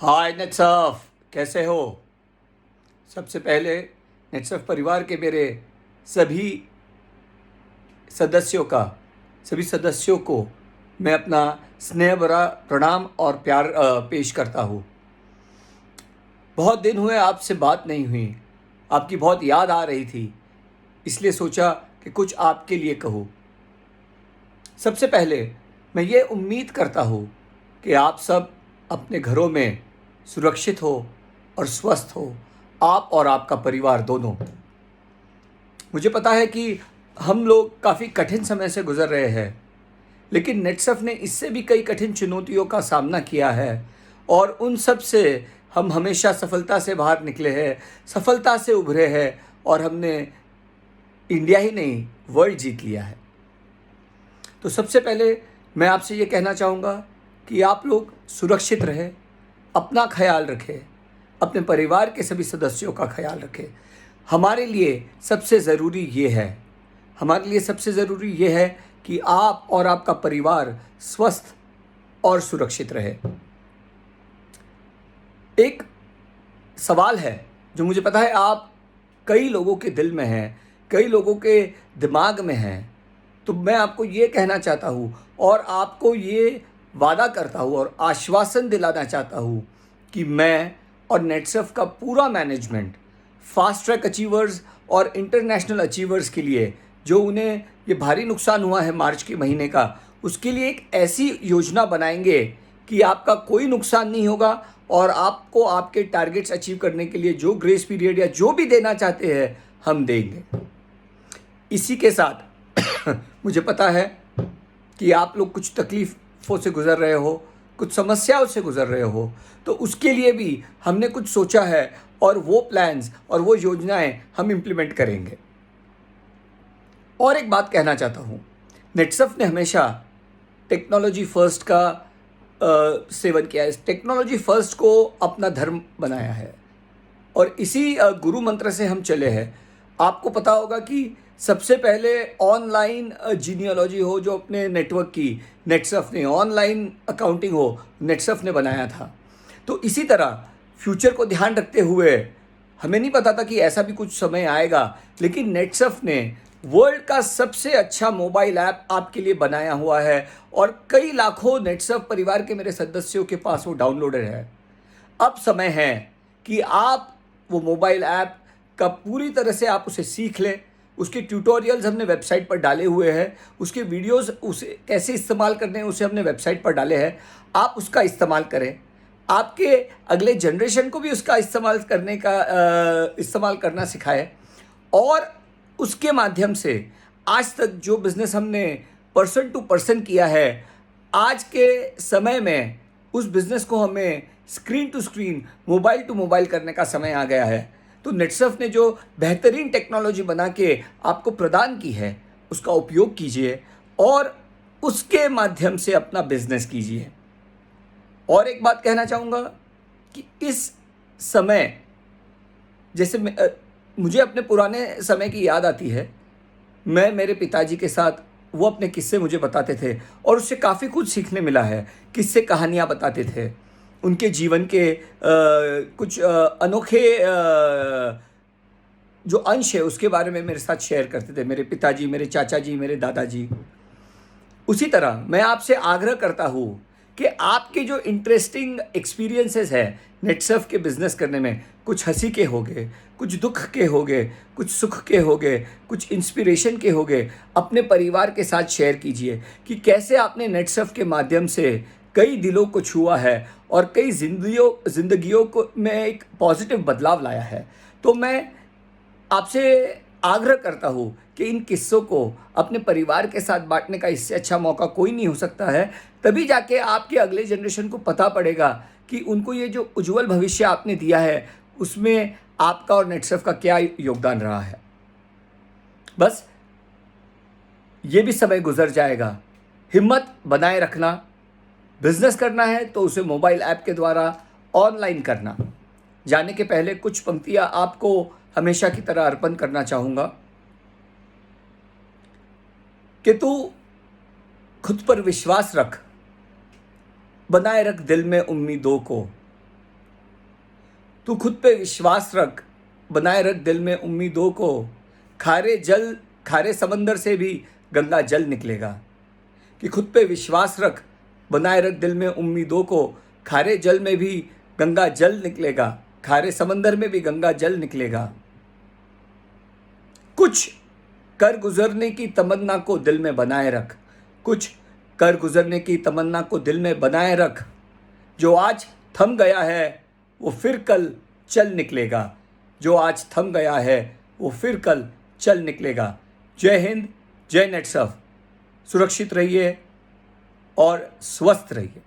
हाय नेटसफ, कैसे हो। सबसे पहले नेटसफ परिवार के मेरे सभी सदस्यों का सभी सदस्यों को मैं अपना स्नेह भरा प्रणाम और प्यार पेश करता हूँ। बहुत दिन हुए आपसे बात नहीं हुई। आपकी बहुत याद आ रही थी, इसलिए सोचा कि कुछ आपके लिए कहूँ। सबसे पहले मैं ये उम्मीद करता हूँ कि आप सब अपने घरों में सुरक्षित हो और स्वस्थ हो, आप और आपका परिवार दोनों। मुझे पता है कि हम लोग काफ़ी कठिन समय से गुजर रहे हैं, लेकिन नेटसफ ने इससे भी कई कठिन चुनौतियों का सामना किया है और उन सब से हम हमेशा सफलता से बाहर निकले हैं, सफलता से उभरे हैं और हमने इंडिया ही नहीं वर्ल्ड जीत लिया है। तो सबसे पहले मैं आपसे ये कहना चाहूँगा कि आप लोग सुरक्षित रहें, अपना ख्याल रखें, अपने परिवार के सभी सदस्यों का ख्याल रखें। हमारे लिए सबसे ज़रूरी ये है कि आप और आपका परिवार स्वस्थ और सुरक्षित रहे। एक सवाल है जो मुझे पता है आप कई लोगों के दिल में है, कई लोगों के दिमाग में है। तो मैं आपको ये कहना चाहता हूँ और आपको ये वादा करता हूँ और आश्वासन दिलाना चाहता हूँ कि मैं और नेटसफ का पूरा मैनेजमेंट फास्ट ट्रैक अचीवर्स और इंटरनेशनल अचीवर्स के लिए, जो उन्हें ये भारी नुकसान हुआ है मार्च के महीने का, उसके लिए एक ऐसी योजना बनाएंगे कि आपका कोई नुकसान नहीं होगा और आपको आपके टारगेट्स अचीव करने के लिए जो ग्रेस पीरियड या जो भी देना चाहते हैं हम देंगे। इसी के साथ मुझे पता है कि आप लोग कुछ तकलीफ़ों से गुज़र रहे हो, कुछ समस्याओं से गुज़र रहे हो, तो उसके लिए भी हमने कुछ सोचा है और वो प्लान्स और वो योजनाएं हम इम्प्लीमेंट करेंगे। और एक बात कहना चाहता हूँ, नेटसफ ने हमेशा टेक्नोलॉजी फर्स्ट का सेवन किया है, टेक्नोलॉजी फर्स्ट को अपना धर्म बनाया है और इसी गुरु मंत्र से हम चले हैं। आपको पता होगा कि सबसे पहले ऑनलाइन जीनियोलॉजी हो जो अपने नेटवर्क की नेटसफ ने, ऑनलाइन अकाउंटिंग हो नेटसफ ने बनाया था। तो इसी तरह फ्यूचर को ध्यान रखते हुए हमें नहीं पता था कि ऐसा भी कुछ समय आएगा, लेकिन नेटसफ ने वर्ल्ड का सबसे अच्छा मोबाइल ऐप आपके लिए बनाया हुआ है और कई लाखों नेटसफ परिवार के मेरे सदस्यों के पास वो डाउनलोडेड है। अब समय है कि आप वो मोबाइल ऐप का पूरी तरह से आप उसे सीख लें। उसके ट्यूटोरियल्स हमने वेबसाइट पर डाले हुए हैं, उसके वीडियोस उसे कैसे इस्तेमाल करने हैं उसे हमने वेबसाइट पर डाले हैं। आप उसका इस्तेमाल करें, आपके अगले जनरेशन को भी उसका इस्तेमाल करना सिखाएं और उसके माध्यम से आज तक जो बिज़नेस हमने पर्सन टू पर्सन किया है, आज के समय में उस बिज़नेस को हमें screen to screen, mobile to mobile करने का समय आ गया है। तो नेटसफ ने जो बेहतरीन टेक्नोलॉजी बना के आपको प्रदान की है उसका उपयोग कीजिए और उसके माध्यम से अपना बिजनेस कीजिए। और एक बात कहना चाहूँगा कि इस समय जैसे मुझे अपने पुराने समय की याद आती है। मैं मेरे पिताजी के साथ, वो अपने किस्से मुझे बताते थे और उससे काफ़ी कुछ सीखने मिला है। किस्से कहानियाँ बताते थे, उनके जीवन के कुछ अनोखे जो अंश है उसके बारे में मेरे साथ शेयर करते थे मेरे पिताजी, मेरे चाचा जी, मेरे दादाजी। उसी तरह मैं आपसे आग्रह करता हूँ कि आपके जो इंटरेस्टिंग एक्सपीरियंसेस है नेटसफ के बिज़नेस करने में, कुछ हंसी के होंगे, कुछ दुख के होंगे, कुछ सुख के होंगे, कुछ इंस्पिरेशन के होंगे, अपने परिवार के साथ शेयर कीजिए कि कैसे आपने नेटसफ के माध्यम से कई दिलों को छुआ है और कई जिंदगियों को में एक पॉजिटिव बदलाव लाया है। तो मैं आपसे आग्रह करता हूँ कि इन किस्सों को अपने परिवार के साथ बांटने का इससे अच्छा मौका कोई नहीं हो सकता है। तभी जाके आपके अगले जनरेशन को पता पड़ेगा कि उनको ये जो उज्जवल भविष्य आपने दिया है उसमें आपका और नेटसफ का क्या योगदान रहा है। बस ये भी समय गुजर जाएगा, हिम्मत बनाए रखना। बिजनेस करना है तो उसे मोबाइल ऐप के द्वारा ऑनलाइन करना। जाने के पहले कुछ पंक्तियां आपको हमेशा की तरह अर्पण करना चाहूँगा कि तू खुद पर विश्वास रख, बनाए रख दिल में उम्मीदों को, तू खुद पे विश्वास रख, बनाए रख दिल में उम्मीदों को, खारे समंदर से भी गंगा जल निकलेगा। कि खुद पे विश्वास रख, बनाए रख दिल में उम्मीदों को, खारे जल में भी गंगा जल निकलेगा, खारे समंदर में भी गंगा जल निकलेगा। कुछ कर गुजरने की तमन्ना को दिल में बनाए रख, कुछ कर गुजरने की तमन्ना को दिल में बनाए रख। जो आज थम गया है वो फिर कल चल निकलेगा, जो आज थम गया है वो फिर कल चल निकलेगा। जय हिंद, जय नेटसर्फ। सुरक्षित रहिए और स्वस्थ रहिए।